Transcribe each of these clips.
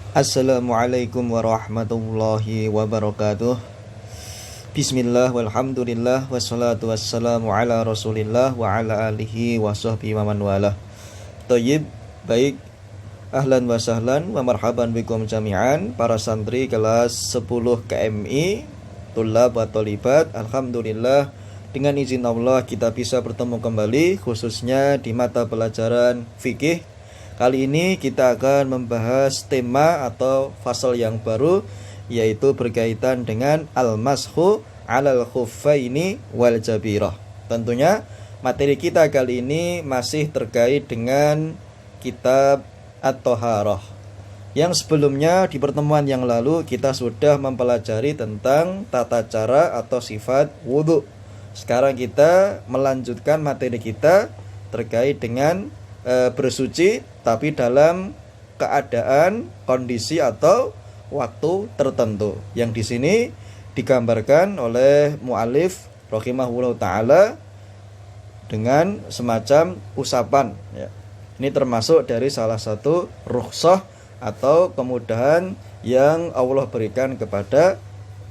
Assalamualaikum warahmatullahi wabarakatuh. Bismillah walhamdulillah wassalatu wassalamu ala rasulillah wa ala alihi wa sahbihi wa man walah. Thayyib, baik. Ahlan wa sahlan wa marhaban bikum jami'an para santri kelas 10 KMI, tulab wa tolibat. Alhamdulillah, dengan izin Allah kita bisa bertemu kembali khususnya di mata pelajaran fikih. Kali ini kita akan membahas tema atau fasal yang baru, yaitu berkaitan dengan al-mashu 'alal khuffaini wal jabirah. Tentunya materi kita kali ini masih terkait dengan kitab At-Thaharah. Yang sebelumnya di pertemuan yang lalu kita sudah mempelajari tentang tata cara atau sifat wudhu. Sekarang kita melanjutkan materi kita terkait dengan bersuci tapi dalam keadaan, kondisi atau waktu tertentu, yang di sini digambarkan oleh mu'alif rahimahullah ta'ala dengan semacam usapan ya. Ini termasuk dari salah satu rukhsah atau kemudahan yang Allah berikan kepada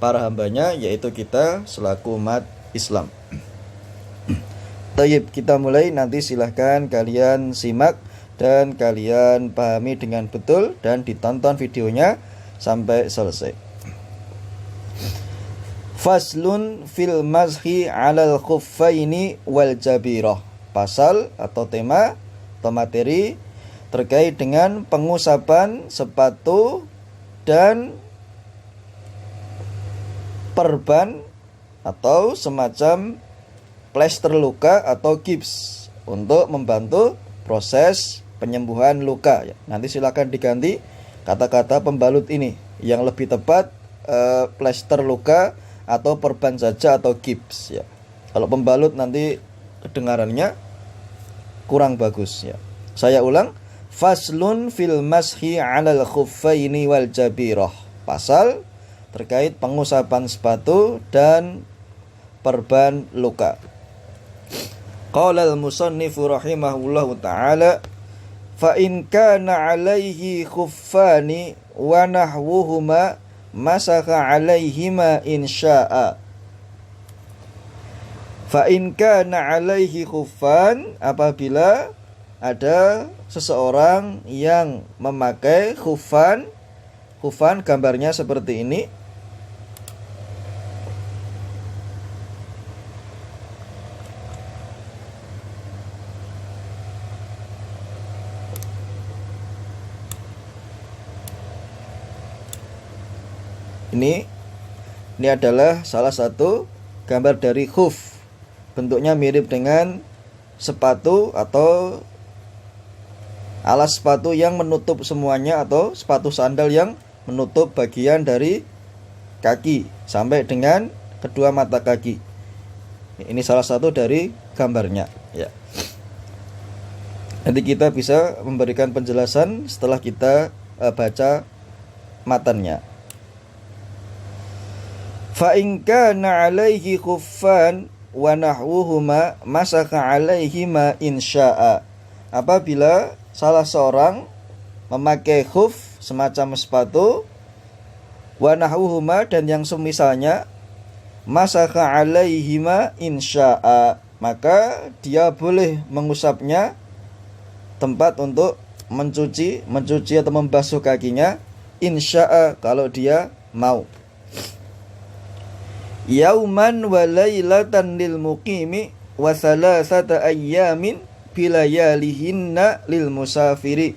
para hambanya, yaitu kita selaku umat Islam. Tayyib, kita mulai. Nanti silahkan kalian simak dan kalian pahami dengan betul dan ditonton videonya sampai selesai. Faslun fil mazhi 'alal khuffaini wal jabirah. Pasal atau tema atau materi terkait dengan pengusapan sepatu dan perban atau semacam plester luka atau gips untuk membantu proses penyembuhan luka ya. Nanti silakan diganti kata-kata pembalut ini, yang lebih tepat plester luka atau perban saja atau gips ya. Kalau pembalut nanti kedengarannya kurang bagus ya. Saya ulang, faslun fil mashi 'alal khuffaini wal jabirah. Pasal terkait pengusapan sepatu dan perban luka. Qala al-musannifu rahimahullahu ta'ala, fa in kana 'alaihi khuffani wa nahwuhuma masaka 'alaihima in syaa. Fa in kana 'alaihi khuffan, apabila ada seseorang yang memakai khuffan gambarnya seperti ini. Ini adalah salah satu gambar dari khuf. Bentuknya mirip dengan sepatu atau alas sepatu yang menutup semuanya, atau sepatu sandal yang menutup bagian dari kaki sampai dengan kedua mata kaki. Ini salah satu dari gambarnya ya. Nanti kita bisa memberikan penjelasan setelah kita baca matannya. Fa in kana 'alaihi khuffan wa nahwuhuma masaka 'alaihima in syaa. Apabila salah seorang memakai khuf semacam sepatu, wa nahwuhuma dan yang semisalnya, masaka 'alaihima in syaa, maka dia boleh mengusapnya, tempat untuk mencuci atau membasuh kakinya, in syaa kalau dia mau. Yauman wa lailatan lil muqimi wa salasata ayyamin bilayalihinna lil musafiri.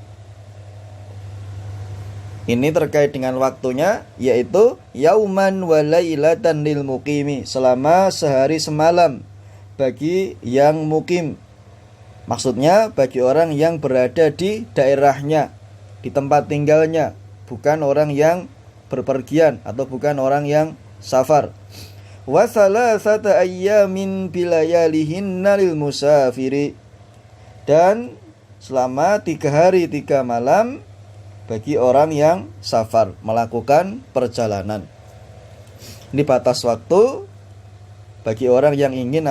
Ini terkait dengan waktunya, yaitu yauman wa lailatan lil muqimi, selama sehari semalam bagi yang mukim. Maksudnya bagi orang yang berada di daerahnya, di tempat tinggalnya, bukan orang yang berpergian atau bukan orang yang safar. Wa salasata ayyamin bilayalihinna lil musafiri, dan selama 3 hari 3 malam bagi orang yang safar, melakukan perjalanan. Ini batas waktu bagi orang yang ingin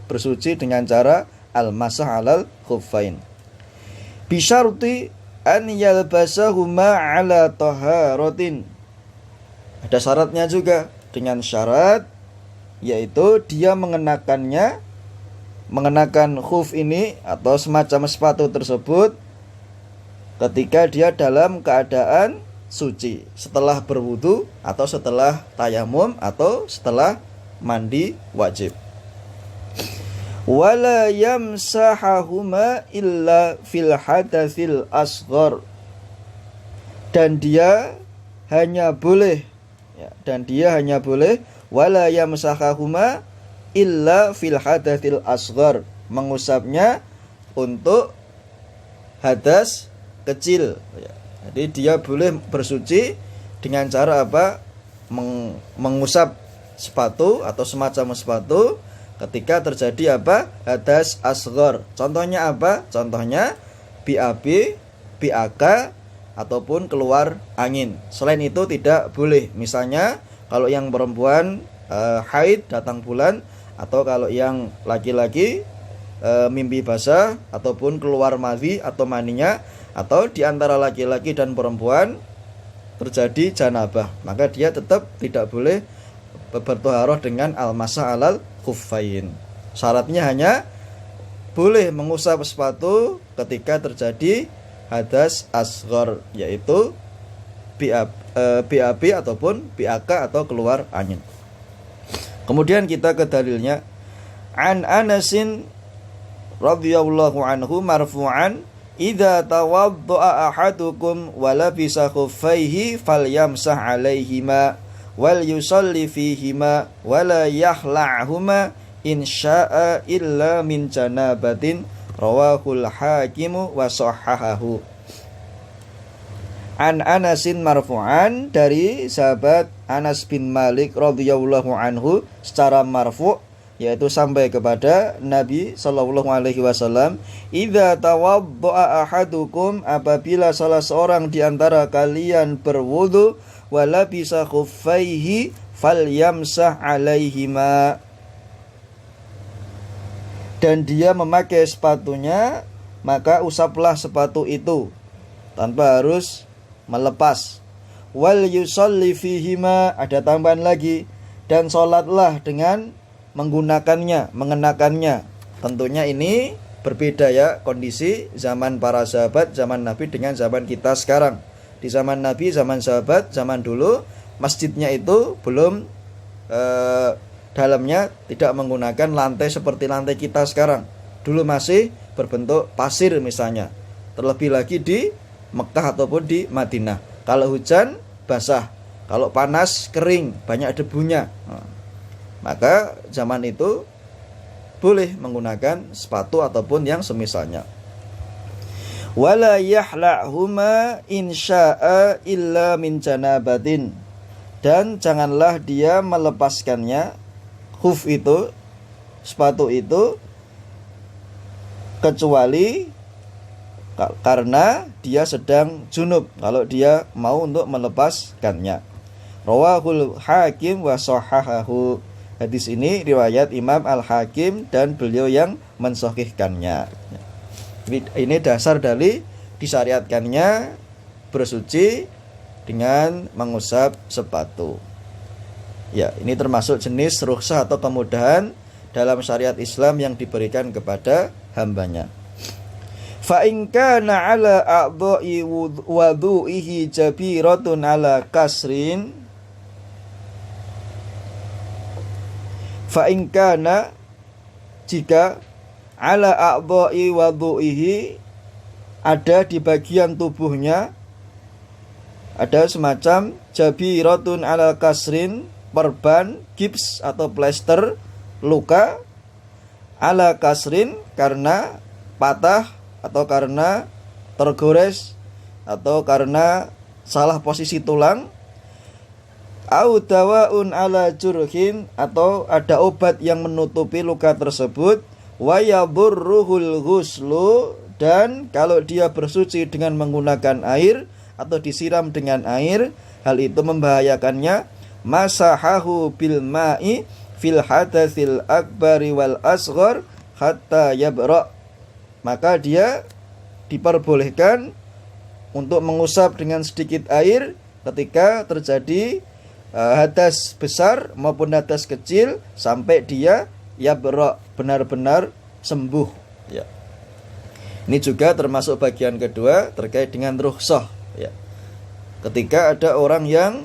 bersuci dengan cara al-masah 'alal khuffain. Bisyarti an yalbasahuma ala taharatin. Ada syaratnya juga, dengan syarat yaitu dia mengenakan khuf ini atau semacam sepatu tersebut ketika dia dalam keadaan suci, setelah berwudu atau setelah tayamum atau setelah mandi wajib. Wala yamsahahuma illa fil hadatsil asghar. Dan dia hanya boleh wala yamsahahuma illa fil hadatsil asghar, mengusapnya untuk hadas kecil. Jadi dia boleh bersuci dengan cara apa? Mengusap sepatu atau semacam sepatu ketika terjadi apa? Hadas asghar. Contohnya apa? Contohnya BAB, BAK ataupun keluar angin. Selain itu tidak boleh. Misalnya kalau yang perempuan haid, datang bulan, atau kalau yang laki-laki mimpi basah ataupun keluar madhi atau maninya, atau di antara laki-laki dan perempuan terjadi janabah, maka dia tetap tidak boleh bertoharoh dengan al-masah alal khuffain. Syaratnya hanya boleh mengusap sepatu ketika terjadi hadas asghar, yaitu BAB ataupun BAK atau keluar angin. Kemudian kita ke dalilnya. An Anasin radhiyallahu anhu marfu'an, idza tawadda'a ahadukum wa labisa khuffaihi falyamsah 'alaihima wal yusalli fihima wa la yahla'huma in syaa'a illa min janabatin, rawahul hakim wa sahhahahu. An Anasin marfu'an, dari sahabat Anas bin Malik radhiyallahu anhu secara marfu', yaitu sampai kepada Nabi sallallahu alaihi wasallam, idza tawadda'a ahadukum, apabila salah seorang di antara kalian berwudu, wala bisa khuffaihi falyamsah 'alaihima, dan dia memakai sepatunya, maka usaplah sepatu itu tanpa harus melepas. Wal yusalli fihima, ada tambahan lagi, dan sholatlah dengan menggunakannya, mengenakannya. Tentunya ini berbeda ya kondisi zaman para sahabat, zaman Nabi dengan zaman kita sekarang. Di zaman Nabi, zaman sahabat, zaman dulu, masjidnya itu belum dalamnya tidak menggunakan lantai seperti lantai kita sekarang. Dulu masih berbentuk pasir misalnya. Terlebih lagi di Mekah ataupun di Madinah. Kalau hujan basah, kalau panas kering, banyak debunya. Maka zaman itu boleh menggunakan sepatu ataupun yang semisalnya. Wala yahla'huma in syaa'a illa min janabatin, dan janganlah dia melepaskannya, khuf itu, sepatu itu, kecuali karena dia sedang junub, kalau dia mau untuk melepaskannya. Rawahul hakim wa sahhahahu. Hadis ini riwayat Imam Al-Hakim dan beliau yang mensahihkannya. Ini dasar dari disyariatkannya bersuci dengan mengusap sepatu. Ya, ini termasuk jenis rukhsah atau kemudahan dalam syariat Islam yang diberikan kepada hambanya. Fa in kana ala a'dha'i wudu'ihi jabiratun ala kasrin, fa in kana, jika ala a'dha'i wudu'ihi, ada di bagian tubuhnya ada semacam jabiratun ala kasrin, perban, gips atau plester, luka, ala kasrin, karena patah atau karena tergores atau karena salah posisi tulang, au dawaun ala jurhin, atau ada obat yang menutupi luka tersebut, wa yadurruhul ghuslu, dan kalau dia bersuci dengan menggunakan air atau disiram dengan air, hal itu membahayakannya, masahahu bil ma'i fil hadatsil akbari wal asghar hatta yabra, maka dia diperbolehkan untuk mengusap dengan sedikit air ketika terjadi hadas besar maupun hadas kecil sampai dia benar-benar sembuh ya. Ini juga termasuk bagian kedua terkait dengan rukhsah ya. Ketika ada orang yang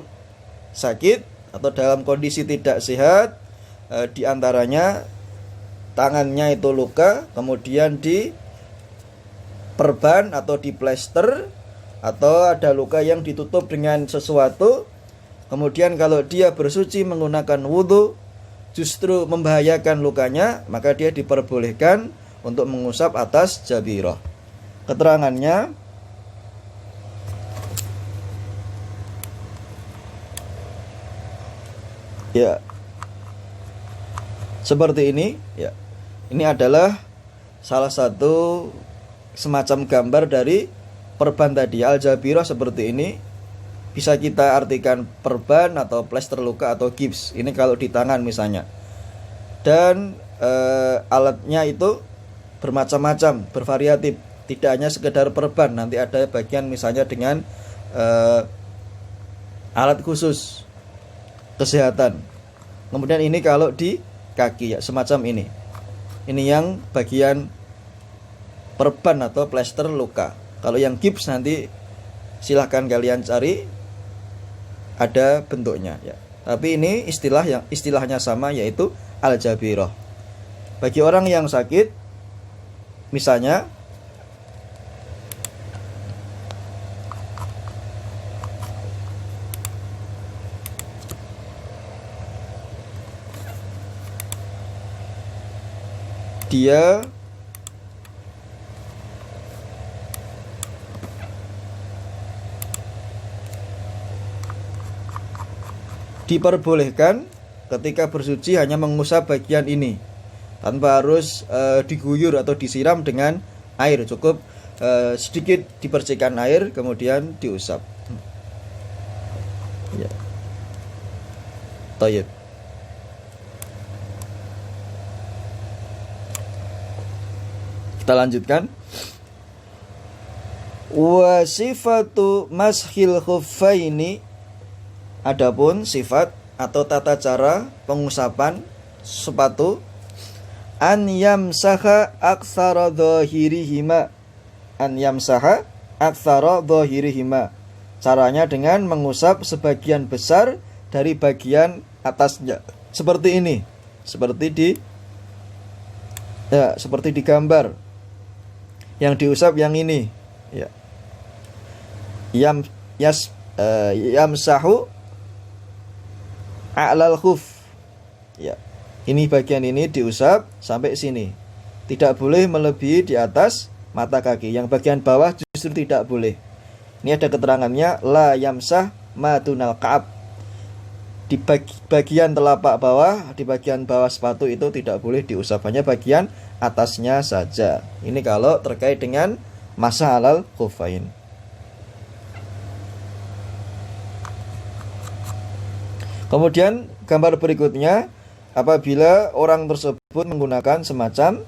sakit atau dalam kondisi tidak sehat, di antaranya tangannya itu luka, kemudian diperban atau diplester, atau ada luka yang ditutup dengan sesuatu, kemudian kalau dia bersuci menggunakan wudhu justru membahayakan lukanya, maka dia diperbolehkan untuk mengusap atas jabirah. Keterangannya ya seperti ini ya. Ini adalah salah satu semacam gambar dari perban tadi. Al-jabirah seperti ini. Bisa kita artikan perban atau plester luka atau gips. Ini kalau di tangan misalnya. Dan alatnya itu bermacam-macam, bervariatif. Tidak hanya sekedar perban. Nanti ada bagian misalnya dengan alat khusus kesehatan. Kemudian ini kalau di kaki ya, semacam ini. Ini yang bagian perban atau plester luka. Kalau yang gips nanti silahkan kalian cari, ada bentuknya ya. Tapi ini istilahnya sama, yaitu al-jabirah. Bagi orang yang sakit, misalnya dia diperbolehkan ketika bersuci hanya mengusap bagian ini tanpa harus diguyur atau disiram dengan air. Cukup sedikit dibersihkan air kemudian diusap ya. Tayyib. Kita lanjutkan. Wa sifatu mashil khuffaini, adapun sifat atau tata cara pengusapan sepatu, an yamsaha aktsara dhahirihima, an yamsaha aktsara dhahirihima, caranya dengan mengusap sebagian besar dari bagian atasnya, seperti ini, seperti di gambar. Yang diusap yang ini ya. Yamsahu a'lal khuf ya. Ini bagian ini diusap sampai sini. Tidak boleh melebihi di atas mata kaki. Yang bagian bawah justru tidak boleh. Ini ada keterangannya, la yamsah madunal ka'ab. Di bagian telapak bawah, di bagian bawah sepatu itu tidak boleh diusap, hanya bagian atasnya saja. Ini kalau terkait dengan masa alal khufain. Kemudian gambar berikutnya, apabila orang tersebut menggunakan semacam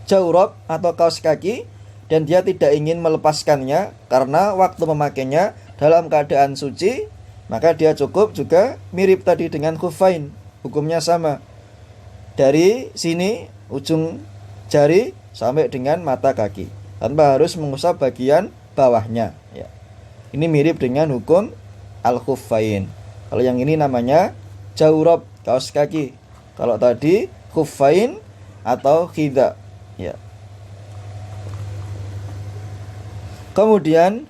jawrab atau kaos kaki dan dia tidak ingin melepaskannya karena waktu memakainya dalam keadaan suci, maka dia cukup juga mirip tadi dengan khufain. Hukumnya sama. Dari sini ujung jari sampai dengan mata kaki, tanpa harus mengusap bagian bawahnya ya. Ini mirip dengan hukum al-khuffain. Kalau yang ini namanya jawrab, kaos kaki. Kalau tadi khuffain atau khidha ya. Kemudian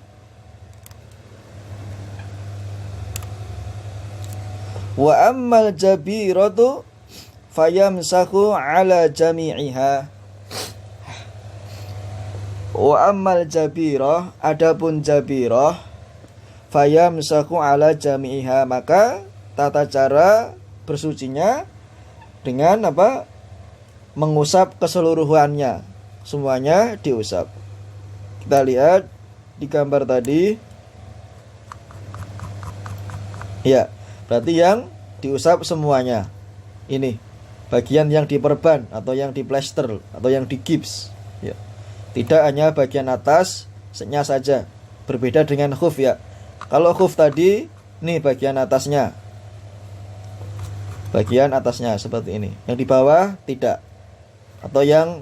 wa ammal jabiratu fayamsahu ala jami'iha. Wa ammal jabirah, adapun jabirah, fayamsahu ala jami'iha, maka tata cara bersucinya dengan apa? Mengusap keseluruhannya, semuanya diusap. Kita lihat di gambar tadi ya. Berarti yang diusap semuanya. Ini bagian yang diperban atau yang diplester atau yang digips ya. Tidak hanya bagian atas nya saja. Berbeda dengan khuf ya. Kalau khuf tadi, nih bagian atasnya. Bagian atasnya seperti ini. Yang di bawah tidak. Atau yang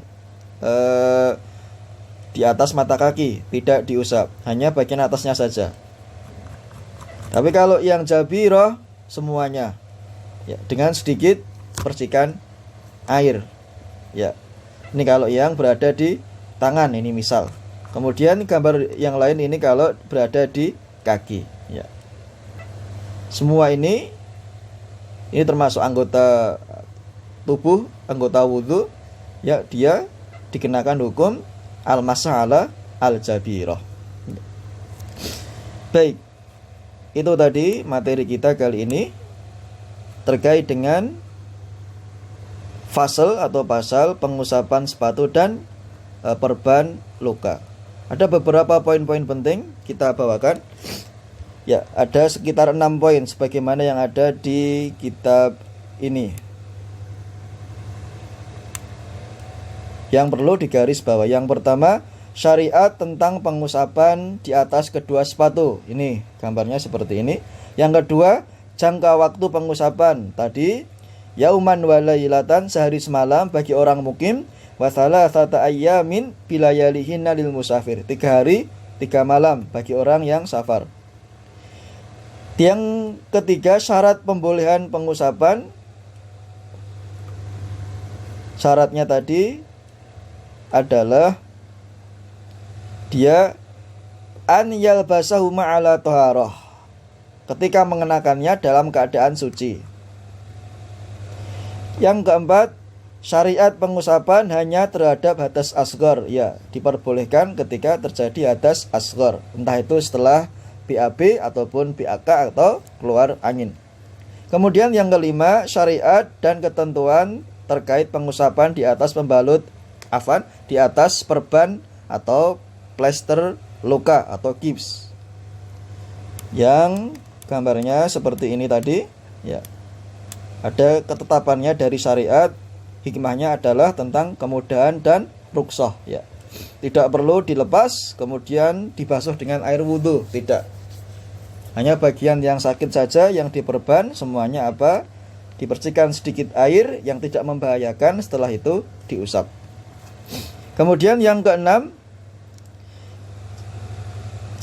di atas mata kaki tidak diusap, hanya bagian atasnya saja. Tapi kalau yang jabirah semuanya ya, dengan sedikit percikan air ya. Ini kalau yang berada di tangan, ini misal. Kemudian gambar yang lain ini kalau berada di kaki ya. Semua ini termasuk anggota tubuh, anggota wudhu ya, dia dikenakan hukum al-masah ala al-jabirah. Baik, itu tadi materi kita kali ini terkait dengan fasal atau pasal pengusapan sepatu dan perban luka. Ada beberapa poin-poin penting kita bawakan. Ya, ada sekitar 6 poin sebagaimana yang ada di kitab ini. Yang perlu digaris bawah. Yang pertama, syariat tentang pengusapan di atas kedua sepatu. Ini gambarnya seperti ini. Yang kedua, jangka waktu pengusapan. Tadi, yauman wa lailatan, sehari semalam bagi orang mukim, wa thalathata ayyamin bilayalihinna lil musafir. 3 hari, 3 malam bagi orang yang safar. Yang ketiga, syarat pembolehan pengusapan. Syaratnya tadi adalah dia an yalbasahu ma'ala taharah, ketika mengenakannya dalam keadaan suci. Yang keempat, syariat pengusapan hanya terhadap hadas asghar ya, diperbolehkan ketika terjadi hadas asghar, entah itu setelah BAB ataupun BAK atau keluar angin. Kemudian yang kelima, syariat dan ketentuan terkait pengusapan di atas pembalut di atas perban atau plester luka atau gips. Yang gambarnya seperti ini tadi ya. Ada ketetapannya dari syariat, hikmahnya adalah tentang kemudahan dan rukhsah ya. Tidak perlu dilepas kemudian dibasuh dengan air wudhu, tidak. Hanya bagian yang sakit saja yang diperban, semuanya apa? Dipercikan sedikit air yang tidak membahayakan, setelah itu diusap. Kemudian yang keenam,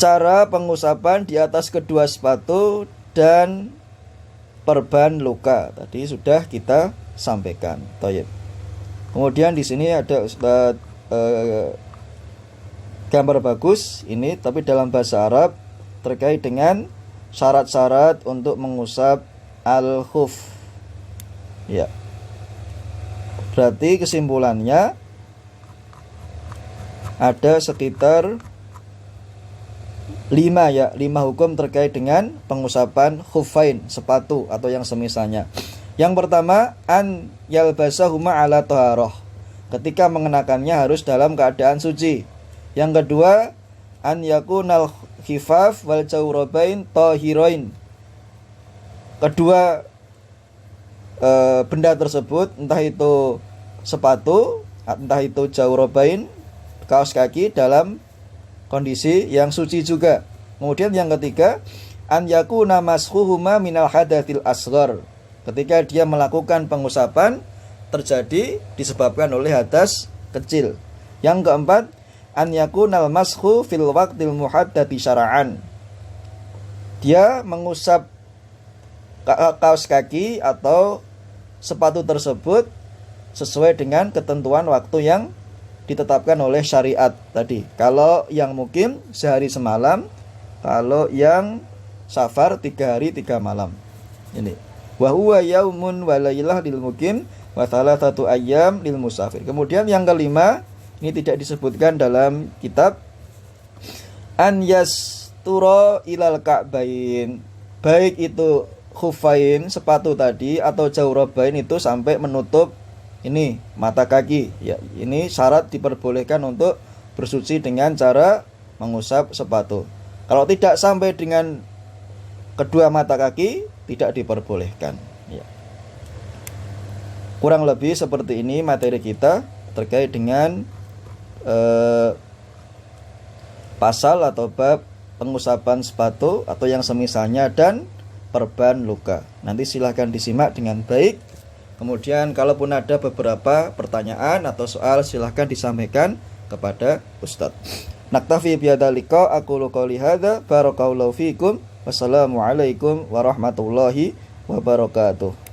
cara pengusapan di atas kedua sepatu dan perban luka. Tadi sudah kita sampaikan. Thayyib. Kemudian di sini ada gambar bagus ini, tapi dalam bahasa Arab terkait dengan syarat-syarat untuk mengusap al-khuf. Ya. Berarti kesimpulannya ada sekitar 5 hukum terkait dengan pengusapan khuffain, sepatu atau yang semisalnya. Yang pertama, an yalbasahuma ala taharah, ketika mengenakannya harus dalam keadaan suci. Yang kedua, an yakunal khifaf wal jawrabain tahirain, kedua benda tersebut, entah itu sepatu, entah itu jawrabain, kaos kaki, dalam kondisi yang suci juga. Kemudian yang ketiga, an yakuna mashuhuma minal hadatsil asghar, ketika dia melakukan pengusapan terjadi disebabkan oleh hadas kecil. Yang keempat, an yakunal mashu fil waqtil muhaddati syara'an, dia mengusap kaos kaki atau sepatu tersebut sesuai dengan ketentuan waktu yang ditetapkan oleh syariat tadi. Kalau yang mukim sehari semalam, kalau yang safar 3 hari 3 malam. Ini wa huwa yaumun wa lailah lil mukim wa thalathatu ayyam lil musafir. Kemudian yang kelima, ini tidak disebutkan dalam kitab, an yastura ilal ka'bain, baik itu khuffain, sepatu tadi, atau jawrabain, itu sampai menutup ini mata kaki ya. Ini syarat diperbolehkan untuk bersuci dengan cara mengusap sepatu. Kalau tidak sampai dengan kedua mata kaki, tidak diperbolehkan ya. Kurang lebih seperti ini materi kita terkait dengan pasal atau bab pengusapan sepatu atau yang semisalnya, dan perban luka. Nanti silahkan disimak dengan baik. Kemudian kalaupun ada beberapa pertanyaan atau soal, silahkan disampaikan kepada Ustadz. Naktafi bihadzal aqulu qouli hadza barakallahu fikum. Wassalamualaikum warahmatullahi wabarakatuh.